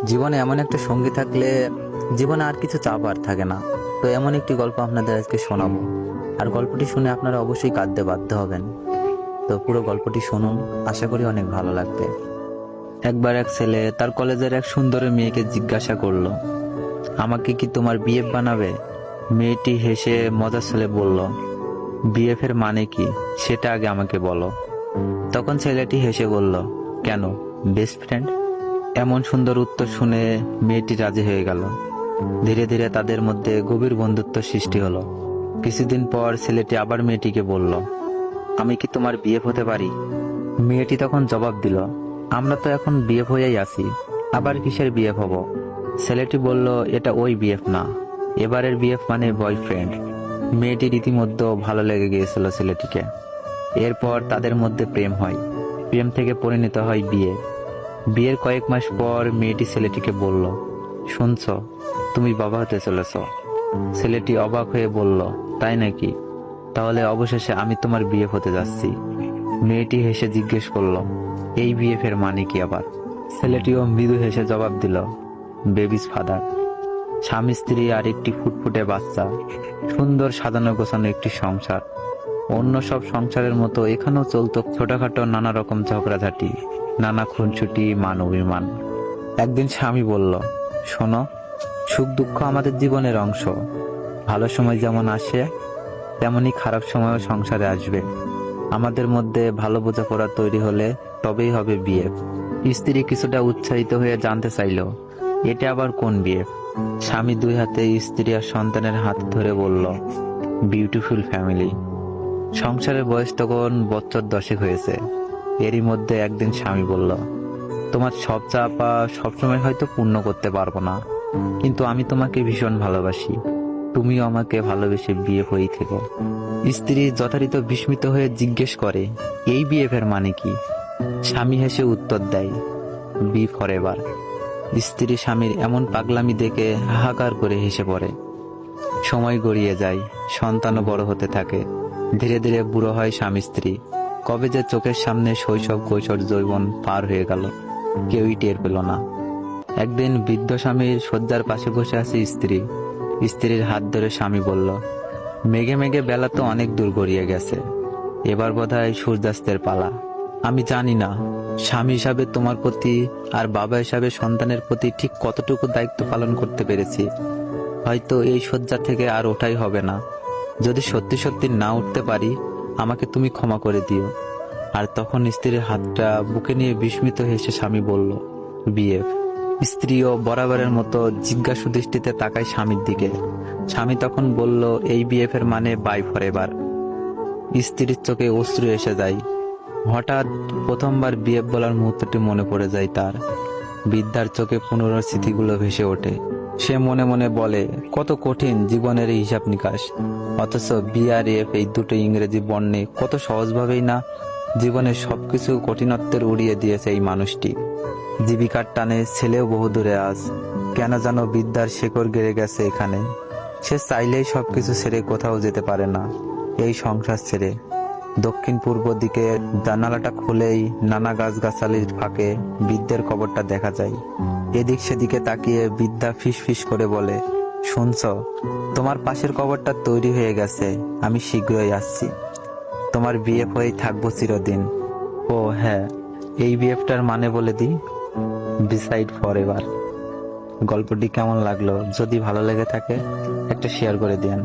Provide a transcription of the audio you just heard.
জীবনে এমন একটা সঙ্গী থাকলে জীবনে আর কিছু চাবার থাকে না। তো এমন একটি গল্প আপনাদের আজকে শোনাবো, আর গল্পটি শুনে আপনারা অবশ্যই কাঁদতে বাধ্য হবেন। তো পুরো গল্পটি শুনুন, আশা করি অনেক ভালো লাগবে। একবার এক ছেলে তার কলেজের এক সুন্দরী মেয়েকে জিজ্ঞাসা করলো, আমাকে কি তোমার বিএফ বানাবে? মেয়েটি হেসে মজার ছেলে বলল, বিএফ এর মানে কি সেটা আগে আমাকে বলো। তখন ছেলেটি হেসে বলল, কেন, বেস্ট ফ্রেন্ড? এমন সুন্দর উত্তর শুনে মেয়েটি রাজি হয়ে গেল। ধীরে ধীরে তাদের মধ্যে গভীর বন্ধুত্ব সৃষ্টি হলো। কিছুদিন পর ছেলেটি আবার মেয়েটিকে বলল, আমি কি তোমার বিএফ হতে পারি? মেয়েটি তখন জবাব দিল, আমরা তো এখন বিএফ হয়েই আছি, আবার কিসের বিএফ হব? ছেলেটি বলল, এটা ওই বিএফ না, এবারের বিএফ মানে বয়ফ্রেন্ড। মেয়েটির ইতিমধ্যে ভালো লেগে গিয়েছিল ছেলেটিকে। এরপর তাদের মধ্যে প্রেম হয়, প্রেম থেকে পরিণত হয় বিয়ে। বিয়ের কয়েক মাস পর মেয়েটি ছেলেটিকে বলল, শুনছ, তুমি বাবা হতে চলেছ। ছেলেটি অবাক হয়ে বলল, তাই নাকি? তাহলে অবশেষে আমি তোমার বিয়ে হতে যাচ্ছি। মেয়েটি হেসে জিজ্ঞেস করলো, এই বিএফ এর মানে কি আবার? ছেলেটিও মৃদু হেসে জবাব দিল, বেবিস ফাদার। স্বামী স্ত্রী আর একটি ফুটফুটে বাচ্চা, সুন্দর সাজানো গোছানো একটি সংসার। অন্য সব সংসারের মতো এখানেও চলতো ছোটখাটো নানা রকম ঝগড়াঝাটি, নানা খুনসুটি, মান অভিমান। একদিন স্বামী বলল, শোনো, সুখ দুঃখ আমাদের জীবনের অংশ। ভালো সময় যেমন আসে, তেমনি খারাপ সময়ও সংসারে আসবে। আমাদের মধ্যে ভালো বোঝাপড়া তৈরি হলে তবেই হবে বিয়ে। স্ত্রী কিছুটা উৎসাহিত হয়ে জানতে চাইল, এটা আবার কোন বিয়ে? স্বামী দুই হাতে স্ত্রী আর সন্তানের হাত ধরে বলল, বিউটিফুল ফ্যামিলি। সংসারের বয়স তখন বছর 10 হয়েছে। এরই মধ্যে একদিন স্বামী বলল, তোমার সব চাপা সবসময় হয়তো পূর্ণ করতে পারবো না, কিন্তু আমি তোমাকে ভীষণ ভালোবাসি, তুমিও আমাকে ভালোবেসে বিয়ে হয়েই থেকো। স্ত্রী যথারীত বিস্মিত হয়ে জিজ্ঞেস করে, এই বিয়ে ফের মানে কি? স্বামী হেসে উত্তর দেয়, বি ফরএভার। স্ত্রী স্বামীর এমন পাগলামি দেখে হাহাকার করে হেসে পড়ে। সময় গড়িয়ে যায়, সন্তানও বড় হতে থাকে। ধীরে ধীরে বুড়ো হয় স্বামী স্ত্রী। কবে যে চোখের সামনে শৈশব কৈশোর যৌবন পার হয়ে গেল, কেউই টের পেল না। একদিন বৃদ্ধ স্বামীর শয্যার পাশে বসে আছে স্ত্রী। স্ত্রীর হাত ধরে স্বামী বলল, মেঘে মেঘে বেলা তো অনেক দূর গড়িয়ে গেছে, এবার বোধহয় সূর্যাস্তের পালা। আমি জানি না স্বামী হিসাবে তোমার প্রতি আর বাবা হিসাবে সন্তানের প্রতি ঠিক কতটুকু দায়িত্ব পালন করতে পেরেছি। হয়তো এই শয্যা থেকে আর ওঠাই হবে না। যদি সত্যি সত্যি না উঠতে পারি, আমাকে তুমি ক্ষমা করে দিও। আর তখন স্ত্রীর হাতটা বুকে নিয়ে বিস্মিত হেসে স্বামী বলল, বিএফ। স্ত্রীও বরাবরের মতো জিজ্ঞাসু দৃষ্টিতে তাকায় স্বামীর দিকে। স্বামী তখন বলল, এই বিএফ এর মানে বাই ফরএভার। স্ত্রীর চোখে অশ্রু এসে যায়। হঠাৎ প্রথমবার বিএফ বলার মুহূর্তটি মনে পড়ে যায় তার। বৃদ্ধার চোখে পুনরায় স্মৃতিগুলো ভেসে ওঠে। সে মনে মনে বলে, কত কঠিন জীবনের এই হিসাব নিকাশ, অথচ বিআরএফ এই দুটো ইংরেজি বর্ণে কত সহজভাবেই না জীবনের সবকিছু কঠিনত্বের উড়িয়ে দিয়েছে এই মানুষটি। জীবিকার টানে ছেলেও বহুদূরে আজ, কেন যেন বিদ্যার শেকড় গেড়ে গেছে এখানে। সে চাইলেই সবকিছু ছেড়ে কোথাও যেতে পারে না, এই সংসার ছেড়ে। দক্ষিণ পূর্ব দিকে জানালাটা খুলেই নানা গাছগাছালির ফাঁকে বৃদ্ধের কবরটা দেখা যায়। এদিক সেদিকে তাকিয়ে বৃদ্ধা ফিস ফিস করে বলে, শুনছ, তোমার পাশের কবরটা তৈরি হয়ে গেছে, আমি শীঘ্রই আসছি। তোমার বিএফ হয়েই থাকবো চিরদিন। ও হ্যাঁ, এই বিএফটার মানে বলে দিই, বিসাইড ফরএভার। গল্পটি কেমন লাগলো? যদি ভালো লেগে থাকে একটা শেয়ার করে দিন।